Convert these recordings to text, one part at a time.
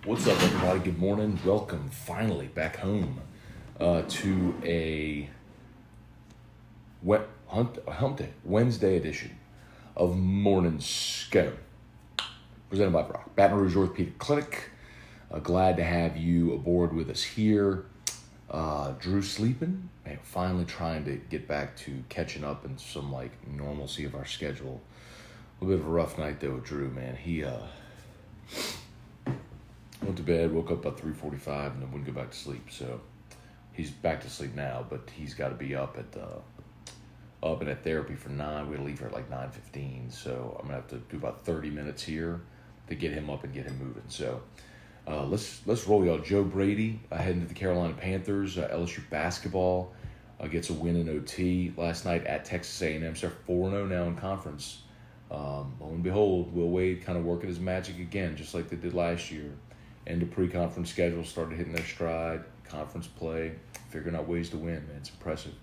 What's up, everybody? Good morning. Welcome, finally, back home to a hump day, Wednesday edition of Morning Scone, presented by Brock, Baton Rouge Orthopedic Clinic. Glad to have you aboard with us here. Drew sleeping, man, finally trying to get back to catching up and some normalcy of our schedule. A little bit of a rough night though with Drew, man. He went to bed, woke up about 3:45, and then wouldn't go back to sleep. So he's back to sleep now, but he's got to be up and at therapy for 9. We're gonna leave here at 9:15. So I'm gonna have to do about 30 minutes here to get him up and get him moving. So let's roll, y'all. Joe Brady heading to the Carolina Panthers. LSU basketball gets a win in OT last night at Texas A&M. So they're 4-0 now in conference. Lo and behold, Will Wade kind of working his magic again, just like they did last year. End of pre-conference schedule, started hitting their stride. Conference play, figuring out ways to win, man. It's impressive.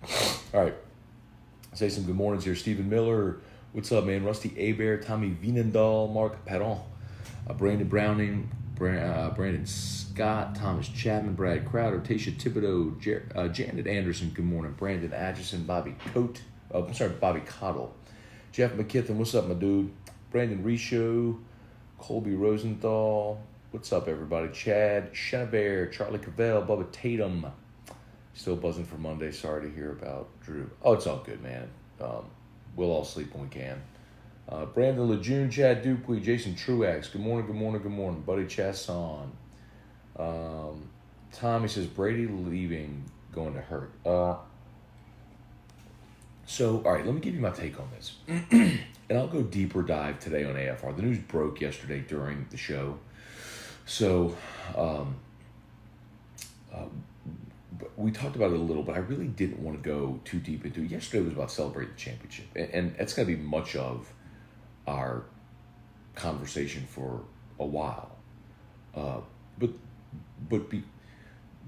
All right, say some good mornings here. Stephen Miller, what's up, man? Rusty Abear, Tommy Vienendahl, Mark Perron, Brandon Browning, Brandon Scott, Thomas Chapman, Brad Crowder, Tasha Thibodeau, Janet Anderson, good morning. Brandon Atchison, Bobby Cottle. Jeff McKithen, what's up, my dude? Brandon Risho, Colby Rosenthal, what's up, everybody? Chad Chenevert, Charlie Cavell, Bubba Tatum. Still buzzing for Monday. Sorry to hear about Drew. Oh, it's all good, man. We'll all sleep when we can. Brandon Lejeune, Chad Dupuy, Jason Truax. Good morning. Buddy Chasson. Tommy says, Brady leaving going to hurt. So, all right, let me give you my take on this. And I'll go deeper dive today on AFR. The news broke yesterday during the show. So, we talked about it a little, but I really didn't want to go too deep into it. Yesterday was about celebrating the championship. And that's going to be much of our conversation for a while.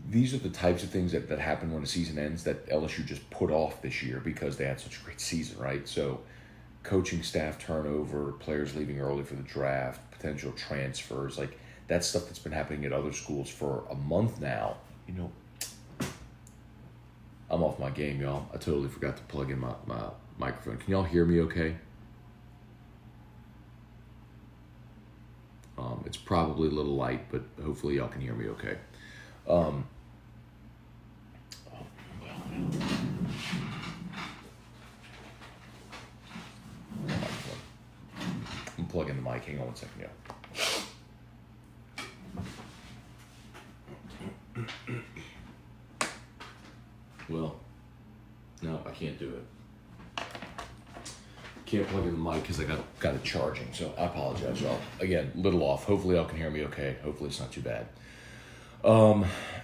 These are the types of things that happen when a season ends that LSU just put off this year because they had such a great season, right? So coaching staff turnover, players leaving early for the draft, potential transfers, that's stuff that's been happening at other schools for a month now. I'm off my game, y'all. I totally forgot to plug in my microphone. Can y'all hear me okay? It's probably a little light, but hopefully y'all can hear me okay. I'm plugging the mic. Hang on one second, y'all. Well, no, I can't do it. Can't plug in the mic because I got it charging, so I apologize, y'all. Again, little off. Hopefully y'all can hear me okay. Hopefully it's not too bad.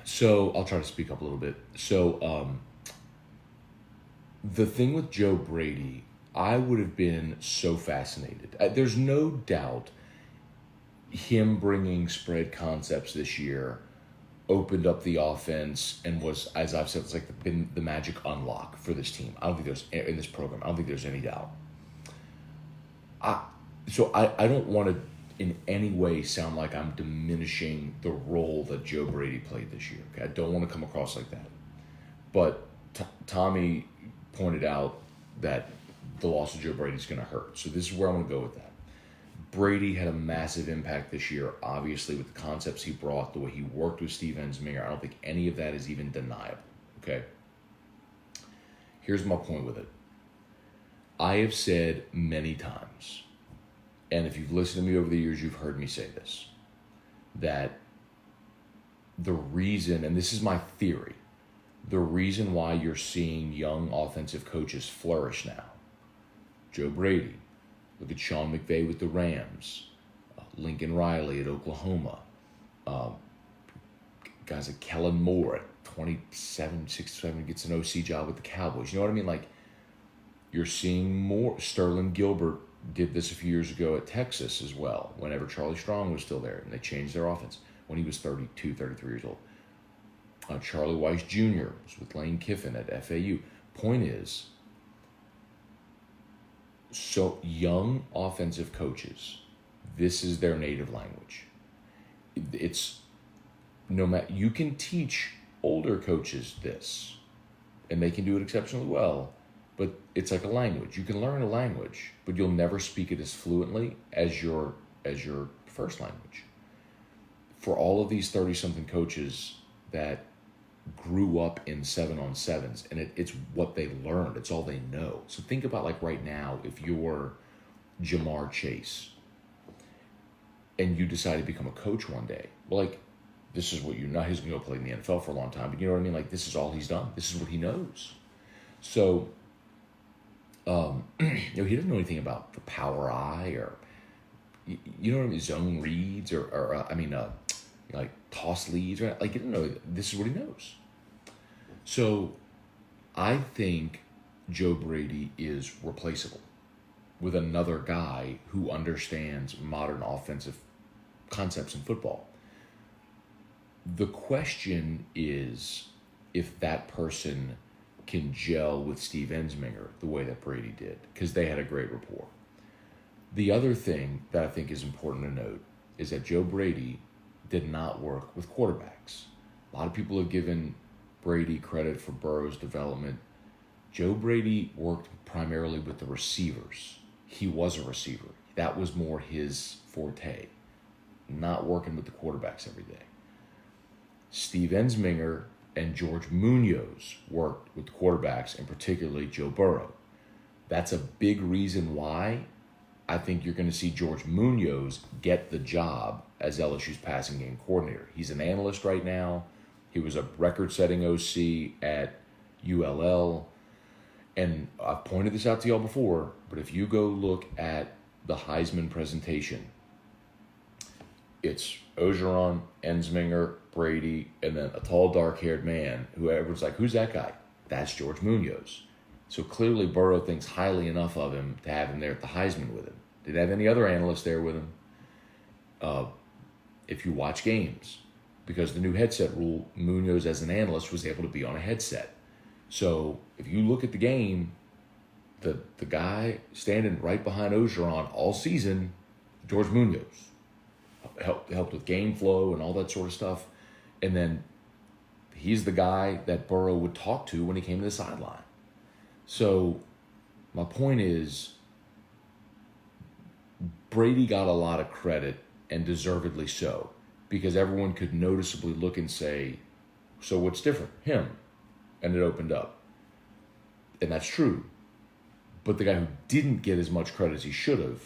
So I'll try to speak up a little bit. So the thing with Joe Brady, I would have been so fascinated. There's no doubt him bringing spread concepts this year opened up the offense and was, as I've said, it's been the magic unlock for this team. I don't think there's, in this program, I don't think there's any doubt. So I don't want to in any way sound like I'm diminishing the role that Joe Brady played this year. Okay? I don't want to come across like that. But Tommy pointed out that the loss of Joe Brady is going to hurt. So this is where I want to go with that. Brady had a massive impact this year, obviously, with the concepts he brought, the way he worked with Steve Ensminger. I don't think any of that is even deniable, okay? Here's my point with it. I have said many times, and if you've listened to me over the years, you've heard me say this, that the reason, and this is my theory, the reason why you're seeing young offensive coaches flourish now, Joe Brady, look at Sean McVay with the Rams, Lincoln Riley at Oklahoma, guys like Kellen Moore at 27, 67 gets an OC job with the Cowboys. You know what I mean? You're seeing more. Sterling Gilbert did this a few years ago at Texas as well, whenever Charlie Strong was still there, and they changed their offense when he was 32, 33 years old. Charlie Weiss Jr. was with Lane Kiffin at FAU. Point is, So young offensive coaches, this is their native language. It's no matter, you can teach older coaches this, and they can do it exceptionally well, but it's like a language. You can learn a language, but you'll never speak it as fluently as your first language. For all of these 30-something coaches that grew up in 7-on-7s, and it's what they learned. It's all they know. So think about, like, right now, if you're Jamar Chase and you decide to become a coach one day, well, like, this is what you know. He's going to go play in the NFL for a long time, but you know what I mean? Like, this is all he's done. This is what he knows. So, he doesn't know anything about the power eye or, you know what I mean, zone reads or like toss leads, right? Like, you don't know. This is what he knows. So I think Joe Brady is replaceable with another guy who understands modern offensive concepts in football. The question is if that person can gel with Steve Ensminger the way that Brady did, because they had a great rapport. The other thing that I think is important to note is that Joe Brady did not work with quarterbacks. A lot of people have given Brady credit for Burrow's development. Joe Brady worked primarily with the receivers. He was a receiver. That was more his forte, not working with the quarterbacks every day. Steve Ensminger and George Munoz worked with quarterbacks, and particularly Joe Burrow. That's a big reason why I think you're going to see George Munoz get the job as LSU's passing game coordinator. He's an analyst right now. He was a record-setting OC at ULL. And I've pointed this out to y'all before, but if you go look at the Heisman presentation, it's Orgeron, Ensminger, Brady, and then a tall, dark-haired man who everyone's like, who's that guy? That's George Munoz. So clearly Burrow thinks highly enough of him to have him there at the Heisman with him. Didn't have any other analysts there with him. If you watch games, because the new headset rule, Munoz as an analyst was able to be on a headset. So if you look at the game, the guy standing right behind Orgeron all season, George Munoz, helped with game flow and all that sort of stuff. And then he's the guy that Burrow would talk to when he came to the sideline. So my point is, Brady got a lot of credit, and deservedly so, because everyone could noticeably look and say, so what's different? Him. And it opened up. And that's true. But the guy who didn't get as much credit as he should have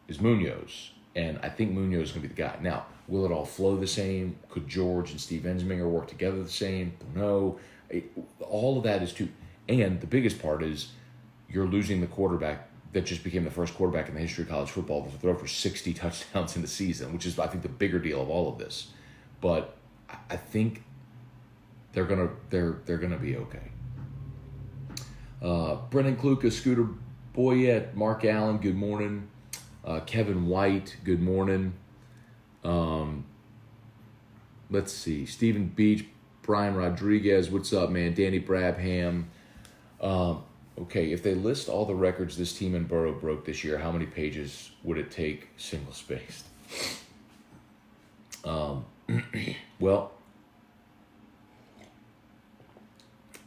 is Munoz. And I think Munoz is going to be the guy. Now, will it all flow the same? Could George and Steve Ensminger work together the same? No. All of that is too. And the biggest part is you're losing the quarterback that just became the first quarterback in the history of college football to throw for 60 touchdowns in the season, which is, I think, the bigger deal of all of this. But I think they're gonna be okay. Brennan Kluka, Scooter Boyette, Mark Allen, good morning. Kevin White, good morning. Let's see. Stephen Beach, Brian Rodriguez, what's up, man? Danny Brabham. Okay, if they list all the records this team and Burrow broke this year, how many pages would it take single-spaced? Well,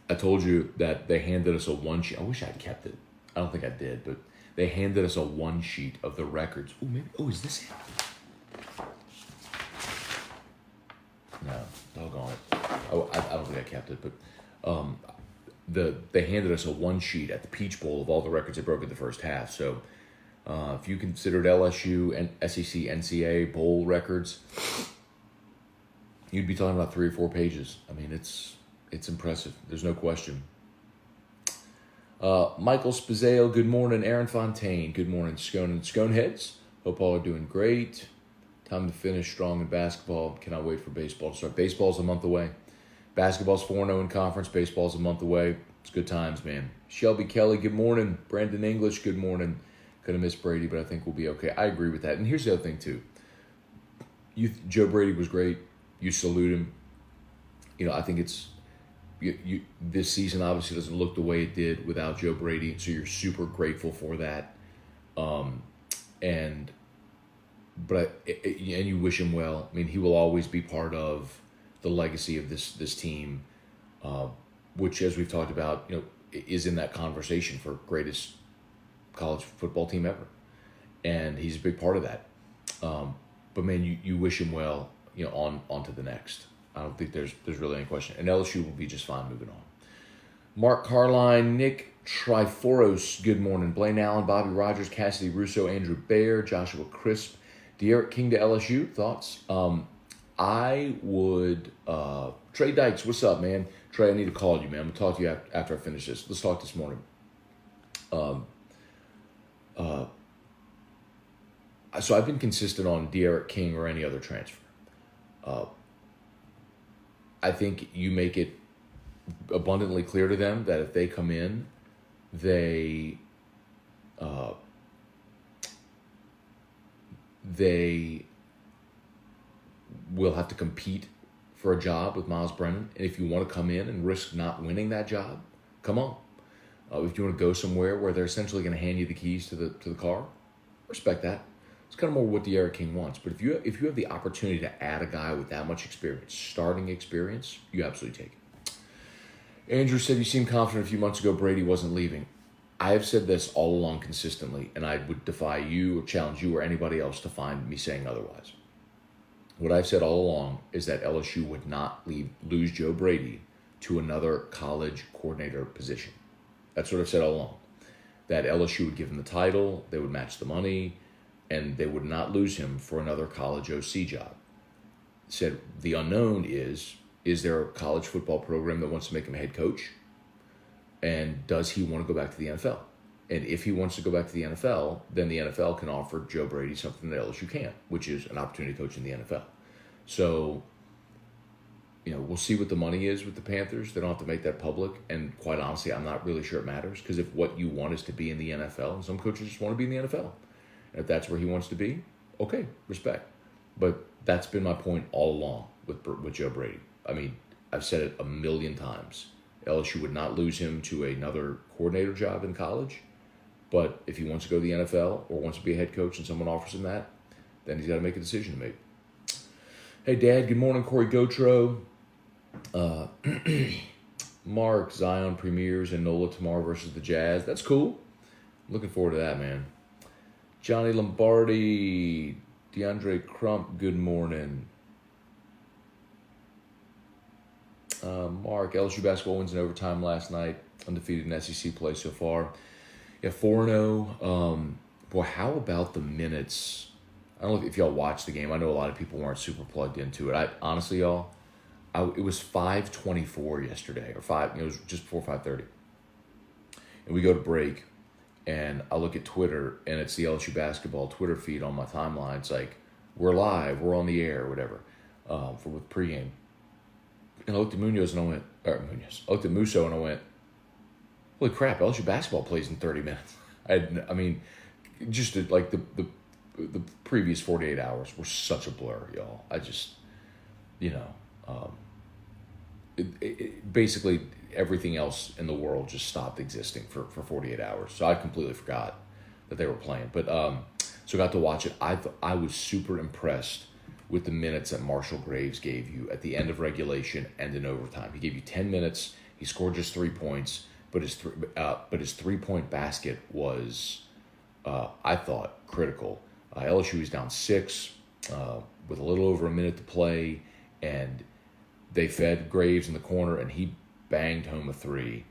I told you that they handed us a one sheet. I wish I'd kept it. I don't think I did, but they handed us a one sheet of the records. Oh, maybe. Oh, is this it? No, doggone it. Oh, I don't think I kept it, but they handed us a one sheet at the Peach Bowl of all the records they broke in the first half. So if you considered LSU and SEC, NCAA bowl records, you'd be talking about 3 or 4 pages. I mean, it's impressive. There's no question. Michael Spazale, good morning. Aaron Fontaine, good morning. Scone and Scone heads, hope all are doing great. Time to finish strong in basketball. Cannot wait for baseball to start. Baseball's a month away. Basketball's 4-0 in conference. Baseball's a month away. It's good times, man. Shelby Kelly, good morning. Brandon English, good morning. Gonna miss Brady, but I think we'll be okay. I agree with that. And here's the other thing, too. Joe Brady was great. You salute him. You know, I think it's... this season obviously doesn't look the way it did without Joe Brady, so you're super grateful for that. And you wish him well. I mean, he will always be part of the legacy of this team, which, as we've talked about, is in that conversation for greatest college football team ever, and he's a big part of that. But man, you wish him well, on to the next. I don't think there's really any question, and LSU will be just fine moving on. Mark Carline, Nick Triforos, good morning. Blaine Allen, Bobby Rogers, Cassidy Russo, Andrew Bayer, Joshua Crisp, De'Aaron King to LSU. Thoughts? I would Trey Dykes. What's up, man? Trey, I need to call you, man. I'm gonna talk to you after I finish this. Let's talk this morning. So I've been consistent on De'Aaron King or any other transfer. I think you make it abundantly clear to them that if they come in, they will have to compete for a job with Miles Brennan. And if you want to come in and risk not winning that job, come on. If you want to go somewhere where they're essentially going to hand you the keys to the car, respect that. It's kind of more what De'Aaron King wants. But if you have the opportunity to add a guy with that much experience, starting experience, you absolutely take it. Andrew said you seemed confident a few months ago Brady wasn't leaving. I have said this all along consistently, and I would defy you or challenge you or anybody else to find me saying otherwise. What I've said all along is that LSU would not lose Joe Brady to another college coordinator position. That's what I've said all along. That LSU would give him the title, they would match the money, and they would not lose him for another college OC job. Said the unknown is there a college football program that wants to make him a head coach? And does he want to go back to the NFL? And if he wants to go back to the NFL, then the NFL can offer Joe Brady something that LSU can't, which is an opportunity to coach in the NFL. So, we'll see what the money is with the Panthers. They don't have to make that public. And quite honestly, I'm not really sure it matters, because if what you want is to be in the NFL, and some coaches just want to be in the NFL. And if that's where he wants to be, okay, respect. But that's been my point all along with Joe Brady. I mean, I've said it a million times. LSU would not lose him to another coordinator job in college. But if he wants to go to the NFL or wants to be a head coach and someone offers him that, then he's got to make a decision to make. Hey, Dad. Good morning, Corey Gotro. Mark, Zion premieres and NOLA tomorrow versus the Jazz. That's cool. Looking forward to that, man. Johnny Lombardi, DeAndre Crump, good morning. Mark, LSU basketball wins in overtime last night. Undefeated in SEC play so far. Yeah, 4-0. Boy, how about the minutes? I don't know if y'all watched the game. I know a lot of people weren't super plugged into it. Honestly, y'all, it was 5:24 yesterday, or it was just before 5:30. And we go to break, and I look at Twitter, and it's the LSU basketball Twitter feed on my timeline. It's like, we're live, we're on the air, whatever, with pregame. And I looked at Musso, and I went, holy crap, LSU basketball plays in 30 minutes. The previous 48 hours were such a blur, y'all. I just, basically everything else in the world just stopped existing for 48 hours. So I completely forgot that they were playing. But so I got to watch it. I was super impressed with the minutes that Marshall Graves gave you at the end of regulation and in overtime. He gave you 10 minutes. He scored just 3 points, but his 3-point basket was, I thought, critical. LSU was down 6 with a little over a minute to play, and they fed Graves in the corner, and he banged home a 3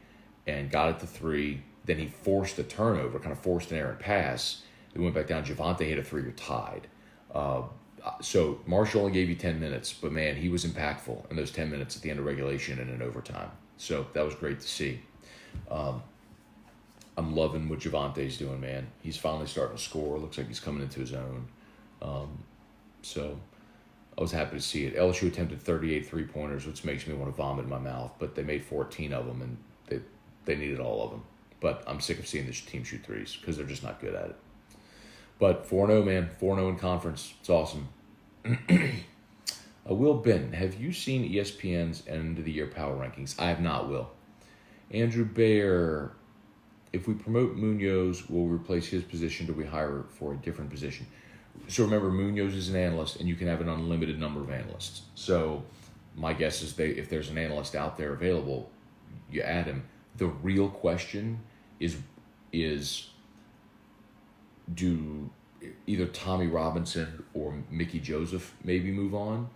and got it to 3. Then he forced a turnover, kind of forced an errant pass. They went back down. Javonte hit a 3, you're tied. So Marshall only gave you 10 minutes, but man, he was impactful in those 10 minutes at the end of regulation and in overtime. So that was great to see. I'm loving what Javonte's doing, man. He's finally starting to score. Looks like he's coming into his own. So I was happy to see it. LSU attempted 38 3-pointers, which makes me want to vomit in my mouth, but they made 14 of them, and they needed all of them. But I'm sick of seeing this team shoot threes because they're just not good at it. But 4-0, man. 4-0 in conference. It's awesome. Will Benton, have you seen ESPN's end of the year power rankings? I have not, Will. Andrew Bayer, if we promote Munoz, will we replace his position? Do we hire for a different position? So remember, Munoz is an analyst, and you can have an unlimited number of analysts. So my guess is if there's an analyst out there available, you add him. The real question is do either Tommy Robinson or Mickey Joseph maybe move on,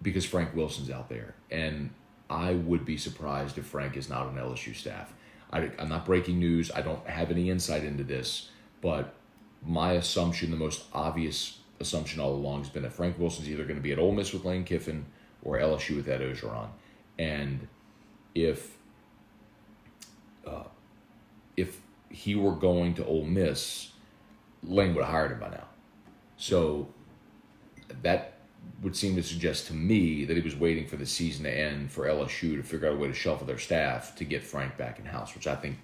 because Frank Wilson's out there. And I would be surprised if Frank is not on LSU staff. I'm not breaking news. I don't have any insight into this, but my assumption, the most obvious assumption all along, has been that Frank Wilson's either going to be at Ole Miss with Lane Kiffin or LSU with Ed Ogeron. And if he were going to Ole Miss, Lane would have hired him by now. So that would seem to suggest to me that he was waiting for the season to end for LSU to figure out a way to shuffle their staff to get Frank back in house, which I think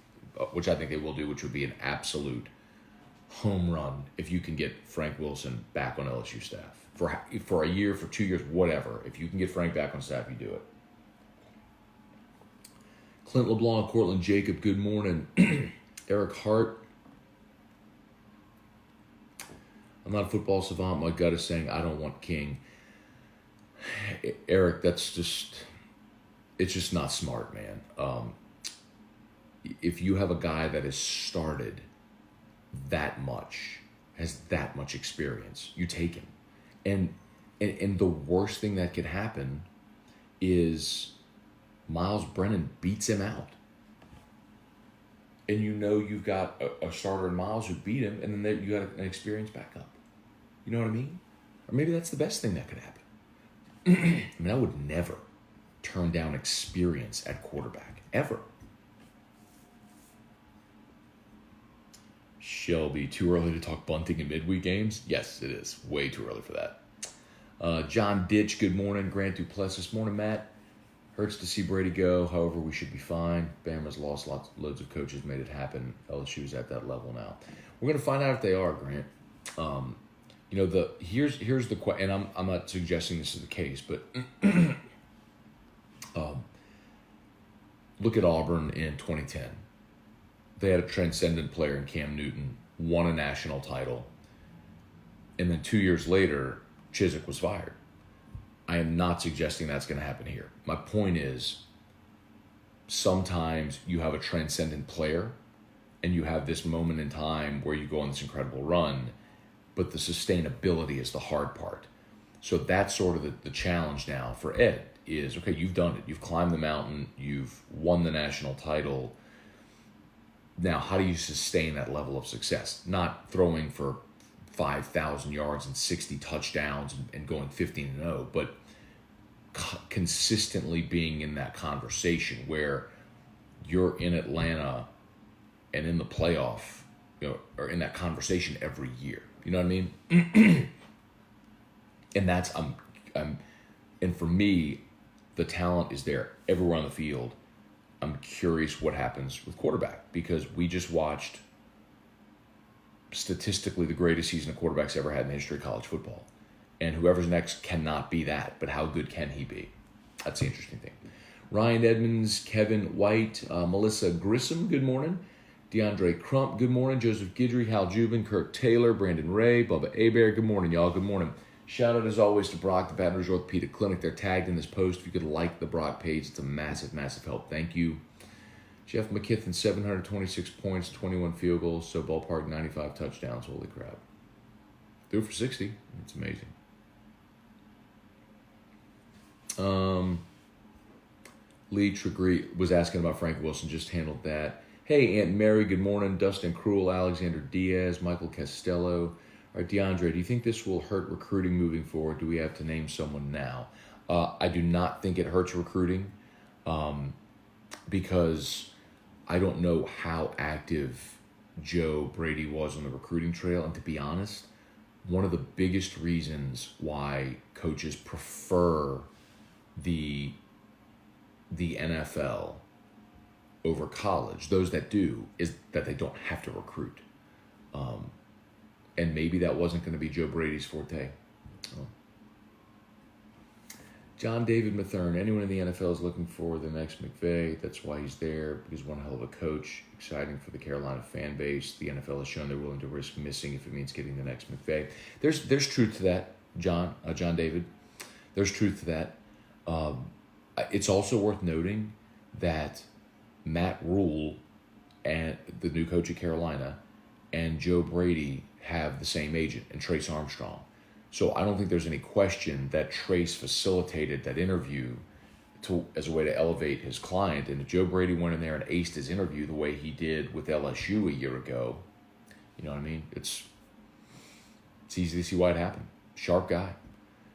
they will do, which would be an absolute home run if you can get Frank Wilson back on LSU staff for a year, for 2 years, whatever. If you can get Frank back on staff, you do it. Clint LeBlanc, Cortland Jacob, good morning. Eric Hart. I'm not a football savant. My gut is saying I don't want King. Eric, it's just not smart, man. If you have a guy that has started that much, has that much experience, you take him. And the worst thing that could happen is Miles Brennan beats him out. And you've got a starter in Miles who beat him, and then you got an experienced backup. You know what I mean? Or maybe that's the best thing that could happen. I mean, I would never turn down experience at quarterback, ever. Shelby, too early to talk bunting in midweek games? Yes, it is. Way too early for that. John Ditch, good morning. Grant Duplessis, morning, Matt. Hurts to see Brady go. However, we should be fine. Bama's lost loads of coaches, made it happen. LSU's at that level now. We're going to find out if they are, Grant. Here's the question, and I'm not suggesting this is the case, but look at Auburn in 2010. They had a transcendent player in Cam Newton, won a national title, and then 2 years later, Chiswick was fired. I am not suggesting that's going to happen here. My point is, sometimes you have a transcendent player, and you have this moment in time where you go on this incredible run, but the sustainability is the hard part. So that's sort of the challenge now for Ed is, okay, you've done it. You've climbed the mountain. You've won the national title. Now, how do you sustain that level of success? Not throwing for 5,000 yards and 60 touchdowns and going 15-0, but consistently being in that conversation where you're in Atlanta and in the playoff, or in that conversation every year. You know what I mean? And that's and for me, the talent is there everywhere on the field. I'm curious what happens with quarterback, because we just watched statistically the greatest season a quarterback's ever had in the history of college football. And whoever's next cannot be that, but how good can he be? That's the interesting thing. Ryan Edmonds, Kevin White, Melissa Grissom, good morning. DeAndre Crump, good morning. Joseph Guidry, Hal Jubin, Kirk Taylor, Brandon Ray, Bubba Abear, good morning, y'all. Good morning. Shout out, as always, to Brock, the Baton Rouge Orthopedic Clinic. They're tagged in this post. If you could like the Brock page, it's a massive, massive help. Thank you. Jeff McKithen, 726 points, 21 field goals, so ballpark 95 touchdowns. Holy crap. Threw for 60. It's amazing. Lee Tregree was asking about Frank Wilson, just handled that. Hey, Aunt Mary, good morning. Dustin Cruel, Alexander Diaz, Michael Costello. All right, DeAndre, do you think this will hurt recruiting moving forward? Do we have to name someone now? I do not think it hurts recruiting, because I don't know how active Joe Brady was on the recruiting trail. And to be honest, one of the biggest reasons why coaches prefer the NFL over college, those that do, is that they don't have to recruit. And maybe that wasn't going to be Joe Brady's forte. John David Mathern, anyone in the NFL is looking for the next McVay. That's why he's there. He's one hell of a coach. Exciting for the Carolina fan base. The NFL has shown they're willing to risk missing if it means getting the next McVay. There's truth to that, John David. There's truth to that. It's also worth noting that Matt Rule, and the new coach of Carolina, and Joe Brady have the same agent, and Trace Armstrong. So I don't think there's any question that Trace facilitated that interview as a way to elevate his client. And if Joe Brady went in there and aced his interview the way he did with LSU a year ago, you know what I mean? It's easy to see why it happened. Sharp guy.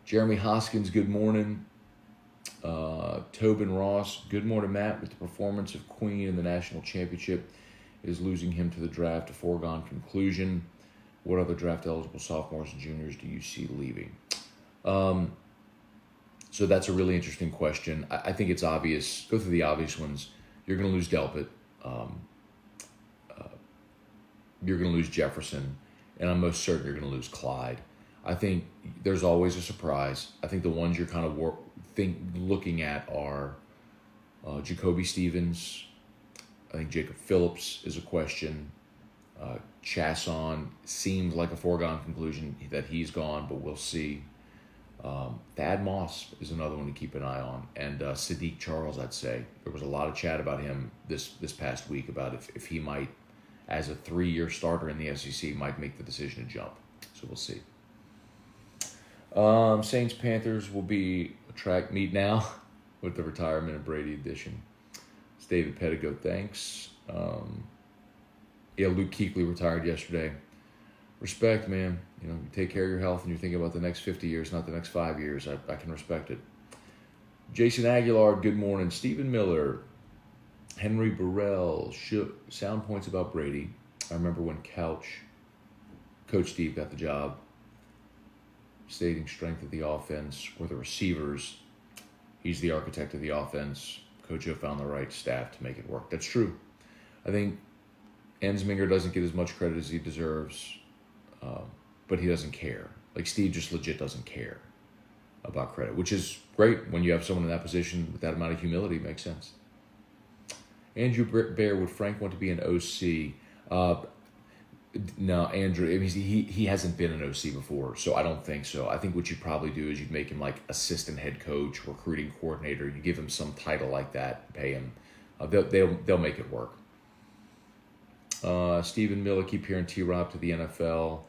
Jeremy Hoskins, good morning. Tobin Ross, good morning, Matt. With the performance of Queen in the national championship, is losing him to the draft a foregone conclusion? What other draft-eligible sophomores and juniors do you see leaving? So that's a really interesting question. I think it's obvious. Go through the obvious ones. You're going to lose Delpit. You're going to lose Jefferson. And I'm most certain you're going to lose Clyde. I think there's always a surprise. I think the ones you're kind of looking at are Jacoby Stevens. I think Jacob Phillips is a question. Chasson seems like a foregone conclusion that he's gone, but we'll see. Thad Moss is another one to keep an eye on. And Sadiq Charles, I'd say. There was a lot of chat about him this past week about if he might, as a 3-year starter in the SEC, might make the decision to jump. So we'll see. Saints-Panthers will be a track meet now with the retirement of Brady edition. It's David Pettigo, thanks. Luke Kuechly retired yesterday. Respect, man. You know, you take care of your health and you're thinking about the next 50 years, not the next 5 years. I can respect it. Jason Aguilar, good morning. Stephen Miller, Henry Burrell, sound points about Brady. I remember when Coach Steve got the job, stating strength of the offense were the receivers. He's the architect of the offense. Coach O found the right staff to make it work. That's true. I think Ensminger doesn't get as much credit as he deserves, but he doesn't care. Like, Steve just legit doesn't care about credit, which is great when you have someone in that position with that amount of humility. Makes sense. Andrew Bear, would Frank want to be an OC? No, Andrew, I mean, he hasn't been an OC before, so I don't think so. I think what you'd probably do is you'd make him like assistant head coach, recruiting coordinator. You give him some title like that, pay him. They'll make it work. Stephen Miller, keep hearing T-Rob to the NFL.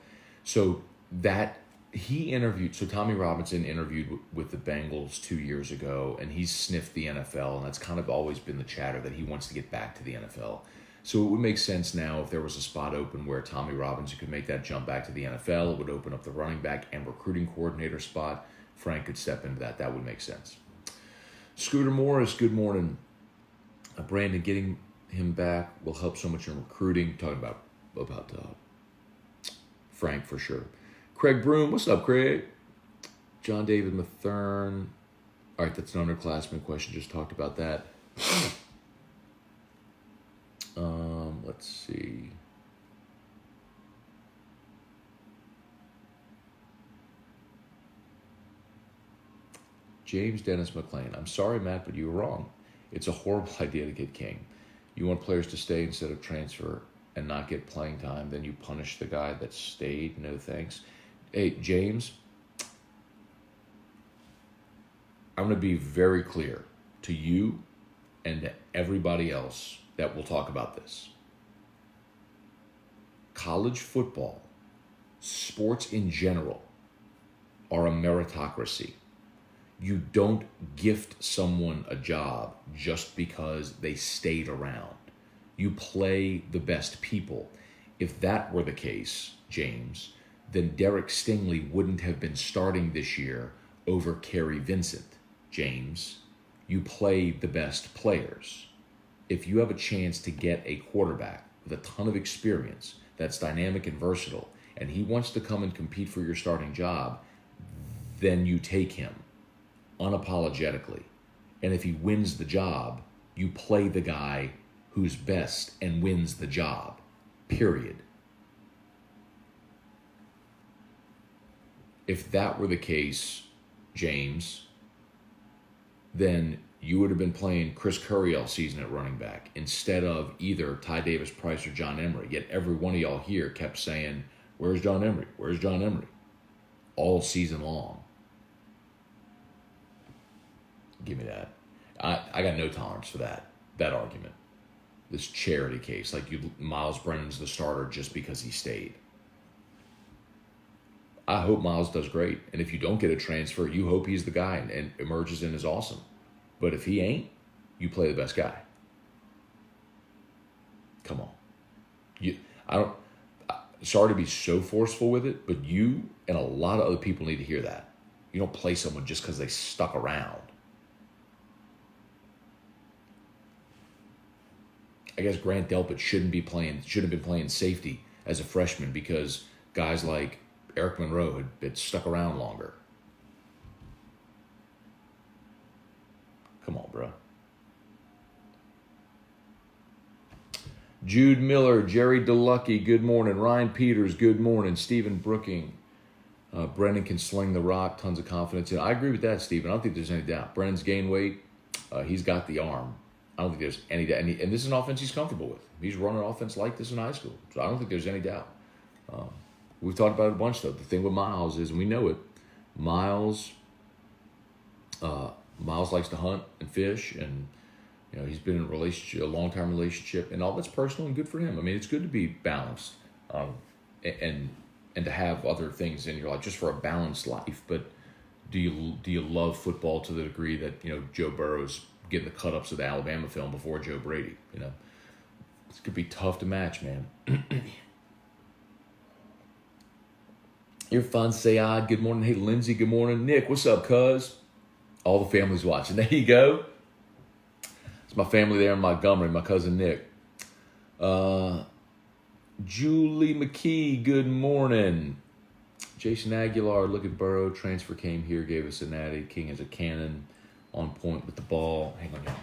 So Tommy Robinson interviewed with the Bengals 2 years ago, and he's sniffed the NFL, and that's kind of always been the chatter that he wants to get back to the NFL. So it would make sense now if there was a spot open where Tommy Robinson could make that jump back to the NFL. It would open up the running back and recruiting coordinator spot. Frank could step into that. That would make sense. Scooter Morris, good morning. Brandon, getting him back will help so much in recruiting. Talking about Frank for sure. Craig Broom, what's up, Craig? John David Mathern. All right, that's an underclassman question. Just talked about that. Let's see. James Dennis McLean. I'm sorry, Matt, but you were wrong. It's a horrible idea to get King. You want players to stay instead of transfer and not get playing time, then you punish the guy that stayed. No thanks. Hey, James, I'm going to be very clear to you and to everybody else that will talk about this. College football, sports in general, are a meritocracy. You don't gift someone a job just because they stayed around. You play the best people. If that were the case, James, then Derek Stingley wouldn't have been starting this year over Kerry Vincent. James, you play the best players. If you have a chance to get a quarterback with a ton of experience that's dynamic and versatile, and he wants to come and compete for your starting job, then you take him unapologetically. And if he wins the job, you play the guy who's best and wins the job, period. If that were the case, James, then you would have been playing Chris Curry all season at running back instead of either Ty Davis Price or John Emery. Yet every one of y'all here kept saying, "Where's John Emery? Where's John Emery?" all season long. Give me that. I got no tolerance for that argument. This charity case, like Miles Brennan's the starter just because he stayed. I hope Miles does great. And if you don't get a transfer, you hope he's the guy and emerges and is awesome. But if he ain't, you play the best guy. Come on. Sorry to be so forceful with it, but you and a lot of other people need to hear that. You don't play someone just because they stuck around. I guess Grant Delpit should have been playing safety as a freshman because guys like Eric Monroe had stuck around longer. Come on, bro. Jude Miller, Jerry DeLucky, good morning. Ryan Peters, good morning. Stephen Brooking, Brennan can sling the rock, tons of confidence. I agree with that, Stephen. I don't think there's any doubt. Brennan's gained weight. He's got the arm. I don't think there's any doubt. And this is an offense he's comfortable with. He's run an offense like this in high school. So I don't think there's any doubt. We've talked about it a bunch, though. The thing with Miles is, and we know it, Miles likes to hunt and fish, and he's been in a relationship, a long-term relationship, and all that's personal and good for him. I mean, it's good to be balanced, and to have other things in your life just for a balanced life. But do you love football to the degree that Joe Burrow's getting the cut-ups of the Alabama film before Joe Brady? It's gonna be tough to match, man. You're fun, Sayad. Good morning. Hey, Lindsay. Good morning. Nick, what's up, cuz? All the family's watching. There you go. It's my family there in Montgomery. My cousin Nick. Julie McKee. Good morning. Jason Aguilar. Look at Burrow. Transfer came here. Gave us a natty. King is a cannon. On point with the ball. Hang on, y'all.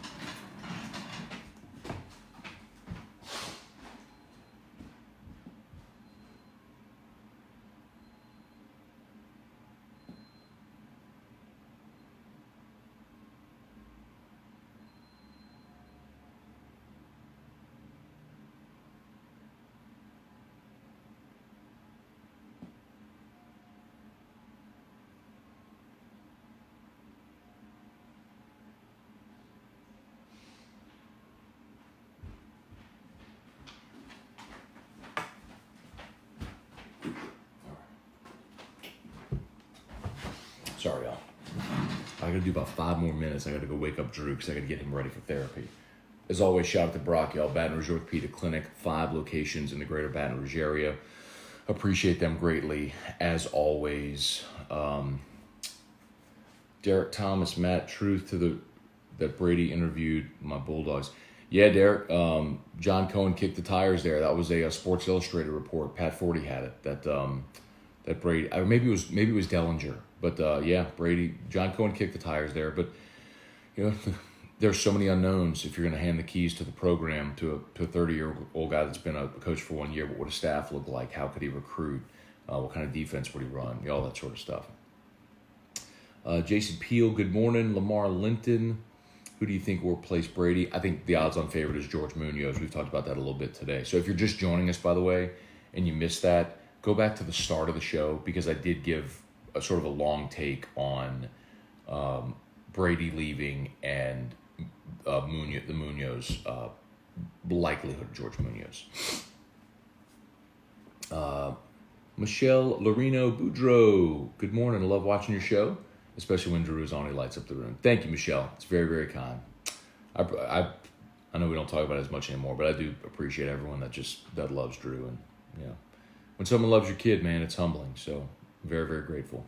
Sorry, y'all. I got to do about 5 more minutes. I got to go wake up Drew because I got to get him ready for therapy. As always, shout out to Brock, y'all. Baton Rouge Orthopedic Clinic, 5 locations in the greater Baton Rouge area. Appreciate them greatly, as always. Derek Thomas, Matt, truth to that Brady interviewed my Bulldogs. Yeah, Derek. John Cohen kicked the tires there. That was a Sports Illustrated report. Pat Forty had it. That Brady. Maybe it was Dellinger. But yeah, Brady. John Cohen kicked the tires there. But there's so many unknowns if you're going to hand the keys to the program to a 30-year-old guy that's been a coach for 1 year. What would a staff look like? How could he recruit? What kind of defense would he run? All that sort of stuff. Jason Peel, good morning. Lamar Linton, who do you think will replace Brady? I think the odds-on favorite is George Munoz. We've talked about that a little bit today. So if you're just joining us, by the way, and you missed that, go back to the start of the show because I did give a sort of a long take on Brady leaving and the Munoz likelihood of George Munoz. Michelle Lorino Boudreau, good morning. I love watching your show, especially when Drew is on. He lights up the room. Thank you, Michelle. It's very, very kind. I know we don't talk about it as much anymore, but I do appreciate everyone that loves Drew. And when someone loves your kid, man, it's humbling. So very, very grateful.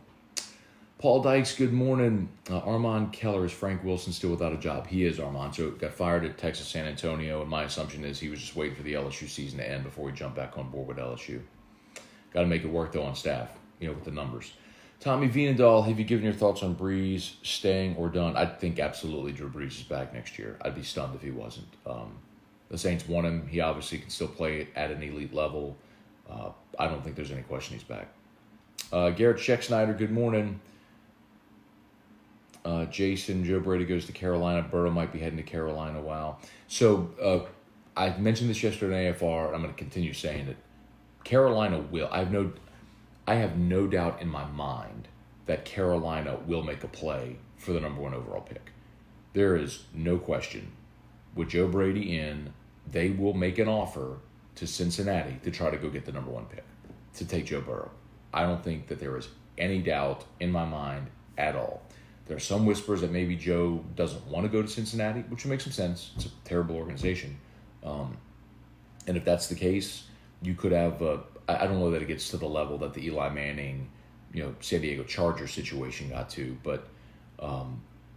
Paul Dykes, good morning. Armand Keller, is Frank Wilson still without a job? He is, Armand. So got fired at Texas San Antonio, and my assumption is he was just waiting for the LSU season to end before he jumped back on board with LSU. Got to make it work, though, on staff, with the numbers. Tommy Vienendahl, have you given your thoughts on Breeze staying or done? I think absolutely Drew Brees is back next year. I'd be stunned if he wasn't. The Saints want him. He obviously can still play at an elite level. I don't think there's any question he's back. Garrett Scheck-Snyder, good morning. Jason, Joe Brady goes to Carolina. Burrow might be heading to Carolina. Wow. So I mentioned this yesterday in AFR. I'm going to continue saying it. Carolina will. I have no doubt in my mind that Carolina will make a play for the number 1 overall pick. There is no question. With Joe Brady in, they will make an offer to Cincinnati to try to go get the number 1 pick, to take Joe Burrow. I don't think that there is any doubt in my mind at all. There are some whispers that maybe Joe doesn't want to go to Cincinnati, which would make some sense. It's a terrible organization. And if that's the case, you could have, I don't know that it gets to the level that the Eli Manning, San Diego Chargers situation got to, but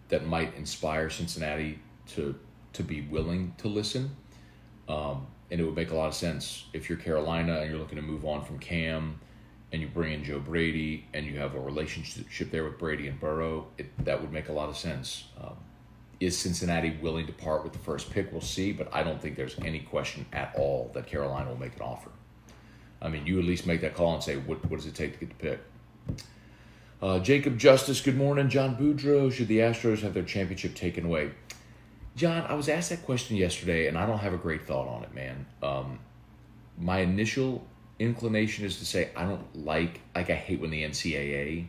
that might inspire Cincinnati to be willing to listen. And it would make a lot of sense if you're Carolina and you're looking to move on from Cam and you bring in Joe Brady and you have a relationship there with Brady and Burrow, that would make a lot of sense. Is Cincinnati willing to part with the first pick? We'll see, but I don't think there's any question at all that Carolina will make an offer. I mean, you at least make that call and say, what does it take to get the pick? Jacob Justice, good morning. John Boudreaux, should the Astros have their championship taken away? John, I was asked that question yesterday, and I don't have a great thought on it, man. My initial inclination is to say I don't like I hate when the NCAA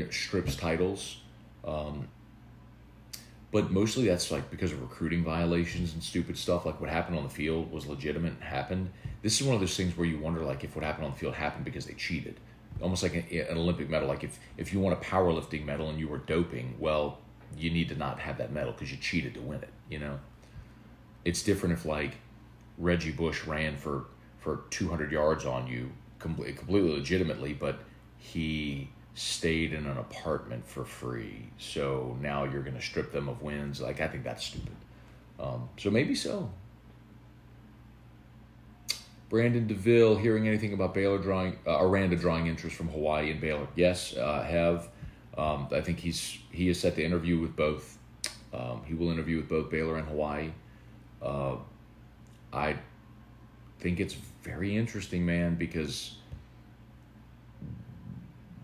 strips titles. But mostly that's because of recruiting violations and stupid stuff. Like what happened on the field was legitimate and happened. This is one of those things where you wonder if what happened on the field happened because they cheated. Almost like an Olympic medal. Like if you want a powerlifting medal and you were doping, well, you need to not have that medal because you cheated to win it, It's different if Reggie Bush ran for 200 yards on you completely legitimately, but he stayed in an apartment for free. So now you're going to strip them of wins. I think that's stupid. So maybe so. Brandon DeVille, hearing anything about Aranda drawing interest from Hawaii and Baylor? Yes, have. I think he is set to interview with both. He will interview with both Baylor and Hawaii. I think it's very interesting, man, because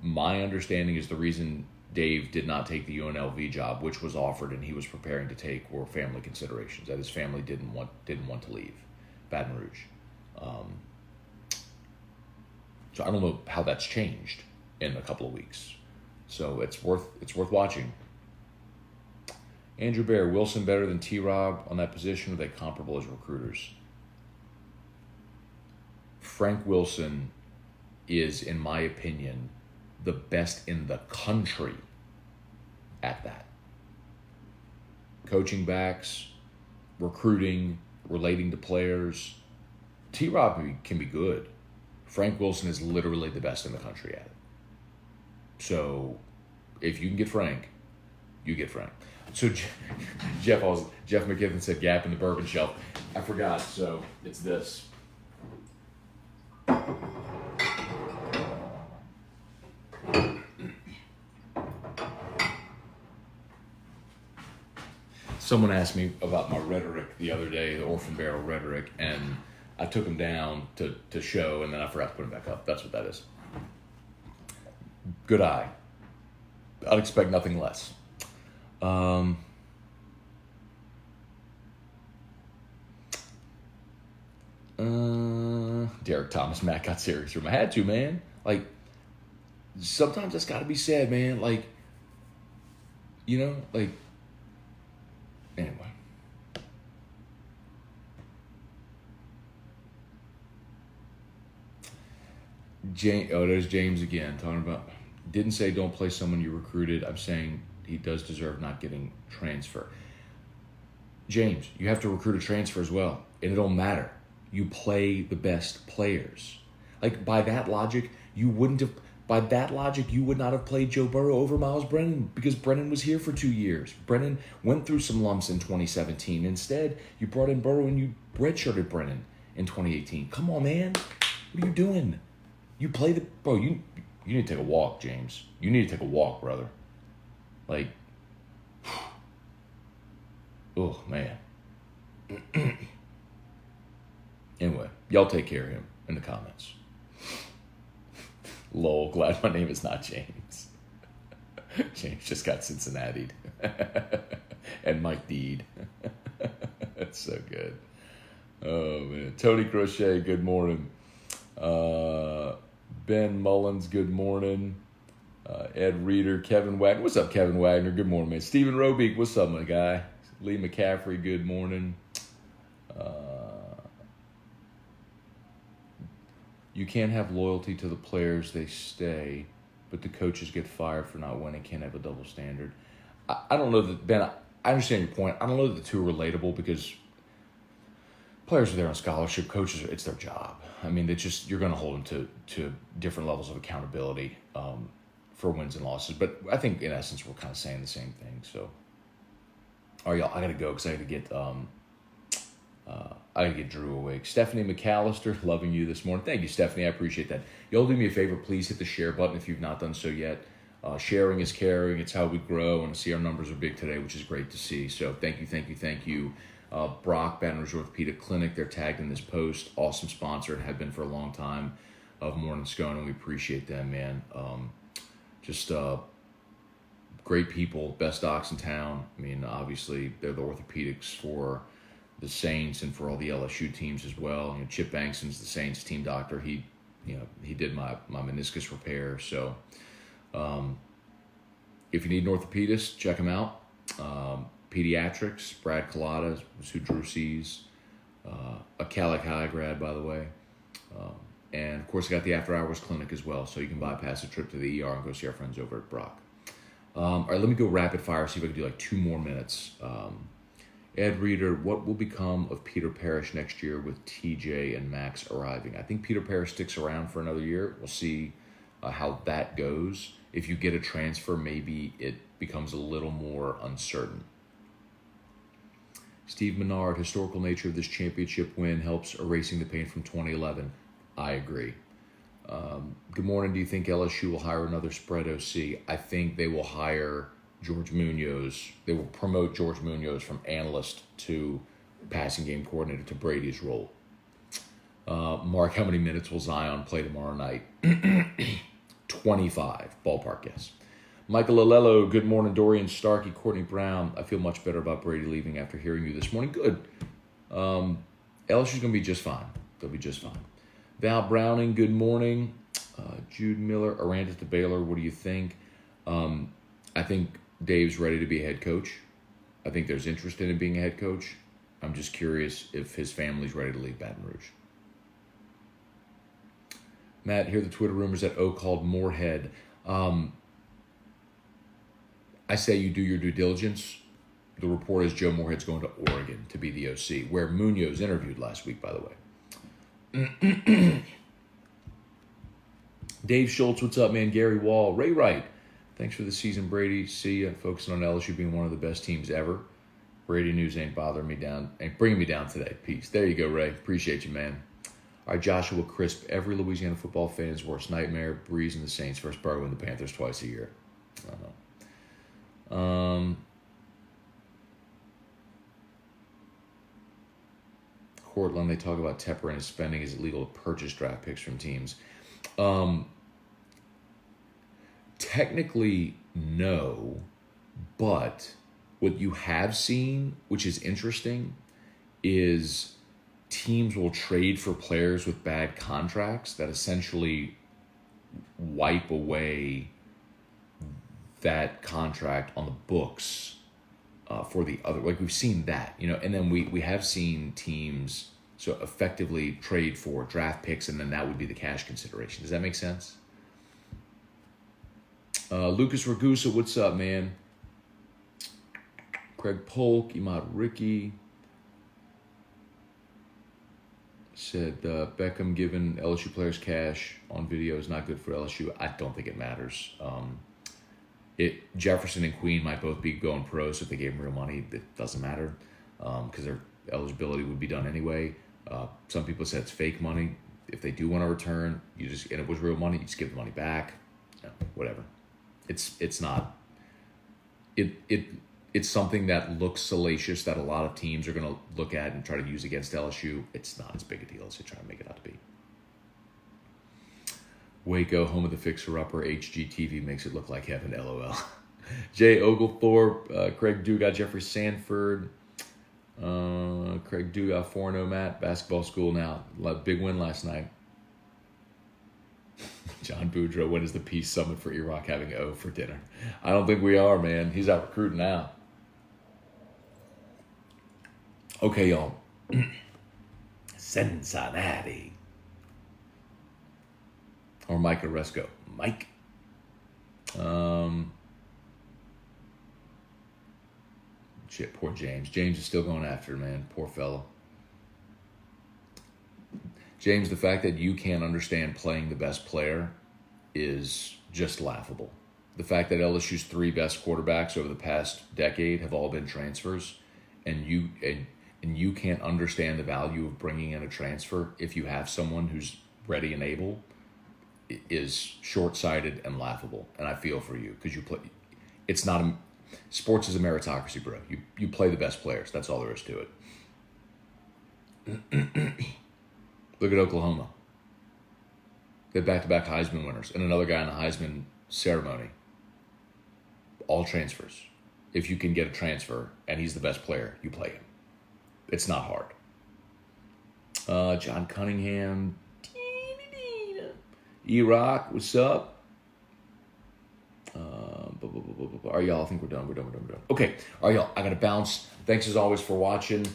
my understanding is the reason Dave did not take the UNLV job, which was offered and he was preparing to take, were family considerations, that his family didn't want to leave Baton Rouge. So I don't know how that's changed in a couple of weeks. So it's worth watching. Andrew Bear, Wilson better than T-Rob on that position? Are they comparable as recruiters? Frank Wilson is, in my opinion, the best in the country at that. Coaching backs, recruiting, relating to players. T-Rob can be good. Frank Wilson is literally the best in the country at it. So if you can get Frank, you get Frank. So Jeff McKibben said gap in the bourbon shelf. I forgot, so it's this. Someone asked me about my rhetoric the other day, the orphan barrel rhetoric, and I took them down to show, and then I forgot to put them back up. That's what that is. Good eye. I'd expect nothing less. Derek Thomas, Matt got serious from. I had to, man. Sometimes that's got to be said, man. Anyway. There's James again talking about. Didn't say don't play someone you recruited. I'm saying he does deserve not getting transfer. James, you have to recruit a transfer as well, and it don't matter. You play the best players. By that logic, you would not have played Joe Burrow over Miles Brennan because Brennan was here for 2 years. Brennan went through some lumps in 2017. Instead, you brought in Burrow and you redshirted Brennan in 2018. Come on, man. What are you doing? You play bro, you need to take a walk, James. You need to take a walk, brother. Oh, man. Anyway, y'all take care of him in the comments. Lol, glad my name is not James. James just got Cincinnati'd. And Mike Deed. That's so good. Oh, man. Tony Crochet, good morning. Ben Mullins, good morning. Ed Reeder, Kevin Wagner. What's up, Kevin Wagner? Good morning, man. Stephen Robeek, what's up, my guy? Lee McCaffrey, good morning. You can't have loyalty to the players, they stay, but the coaches get fired for not winning. Can't have a double standard. I don't know that, Ben, I understand your point. I don't know that the two are relatable because players are there on scholarship. Coaches, it's their job. I mean, you're going to hold them to different levels of accountability for wins and losses. But I think, in essence, we're kind of saying the same thing. So, all right, y'all, I got to go because I got to get Drew awake. Stephanie McAllister, loving you this morning. Thank you, Stephanie. I appreciate that. Y'all do me a favor. Please hit the share button if you've not done so yet. Sharing is caring. It's how we grow. And I see our numbers are big today, which is great to see. So thank you. Brock, Baton Rouge Orthopedic Clinic, they're tagged in this post. Awesome sponsor and have been for a long time of Morning Scone, and we appreciate them, man. Great people, best docs in town. I mean, obviously, they're the orthopedics for the Saints and for all the LSU teams as well. Chip Bankston's the Saints team doctor. He did my meniscus repair. So if you need an orthopedist, check him out. Pediatrics, Brad Collada, who Drew sees. A Calic High grad, by the way. And, of course, I got the After Hours Clinic as well, so you can bypass a trip to the ER and go see our friends over at Brock. All right, let me go rapid fire, see if I can do like 2 more minutes. Ed Reeder, what will become of Peter Parrish next year with TJ and Max arriving? I think Peter Parrish sticks around for another year. We'll see how that goes. If you get a transfer, maybe it becomes a little more uncertain. Steve Menard, historical nature of this championship win helps erasing the pain from 2011. I agree. Good morning. Do you think LSU will hire another spread OC? I think they will hire George Munoz. They will promote George Munoz from analyst to passing game coordinator to Brady's role. Mark, how many minutes will Zion play tomorrow night? 25. Ballpark guess. Michael Alello, good morning. Dorian Starkey, Courtney Brown. I feel much better about Brady leaving after hearing you this morning. Good. LSU's going to be just fine. They'll be just fine. Val Browning, good morning. Jude Miller, Aranda to Baylor, what do you think? I think Dave's ready to be a head coach. I think there's interest in him being a head coach. I'm just curious if his family's ready to leave Baton Rouge. Matt, hear the Twitter rumors that O called Moorhead. I say you do your due diligence. The report is Joe Moorhead's going to Oregon to be the OC, where Munoz interviewed last week, by the way. Dave Schultz, what's up, man? Gary Wall, Ray Wright, thanks for the season, Brady. See ya. Focusing on LSU being one of the best teams ever. Brady news ain't bothering me down, ain't bringing me down today. Peace. There you go, Ray. Appreciate you, man. All right, Joshua Crisp, every Louisiana football fan's worst nightmare, Breeze and the Saints versus Burrow and the Panthers twice a year. I don't know. Cortland, they talk about Tepper and his spending. Is it legal to purchase draft picks from teams? Technically, no. But what you have seen, which is interesting, is teams will trade for players with bad contracts that essentially wipe away that contract on the books for the other. Like, we've seen that, and then we have seen teams so effectively trade for draft picks, and then that would be the cash consideration. Does that make sense? Lucas Ragusa, what's up, man? Craig Polk, Imad Ricky said Beckham giving LSU players cash on video is not good for LSU. I don't think it matters. Jefferson and Queen might both be going pro, so if they gave them real money, it doesn't matter because their eligibility would be done anyway. Some people said it's fake money. If they do want to return, and it was real money, you just give the money back. Whatever. It's not. It's something that looks salacious that a lot of teams are going to look at and try to use against LSU. It's not as big a deal as they try to make it out to be. Waco, home of the fixer-upper. HGTV makes it look like heaven, LOL. Jay Oglethorpe, Craig Dugas, Jeffrey Sanford, Craig Dugas, 4-0, Matt. Basketball school now. Big win last night. John Boudreaux, when is the Peace Summit for Iraq having O for dinner? I don't think we are, man. He's out recruiting now. Okay, y'all. Cincinnati. Or Mike Oresco. Mike. Shit, poor James. James is still going after it, man. Poor fellow. James, the fact that you can't understand playing the best player is just laughable. The fact that LSU's 3 best quarterbacks over the past decade have all been transfers, and you can't understand the value of bringing in a transfer if you have someone who's ready and able, is short-sighted and laughable. And I feel for you because you play. It's not a sports is a meritocracy, bro. You play the best players. That's all there is to it. Look at Oklahoma. They have back-to-back Heisman winners and another guy in the Heisman ceremony. All transfers. If you can get a transfer and he's the best player, you play him. It's not hard. John Cunningham. Iraq, what's up? All right, y'all, I think we're done. We're done. Okay, all right, y'all, I got to bounce. Thanks as always for watching.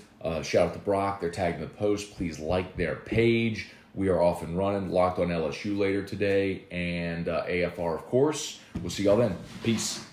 Shout out to Brock. They're tagging the post. Please like their page. We are off and running. Locked on LSU later today and AFR, of course. We'll see y'all then. Peace.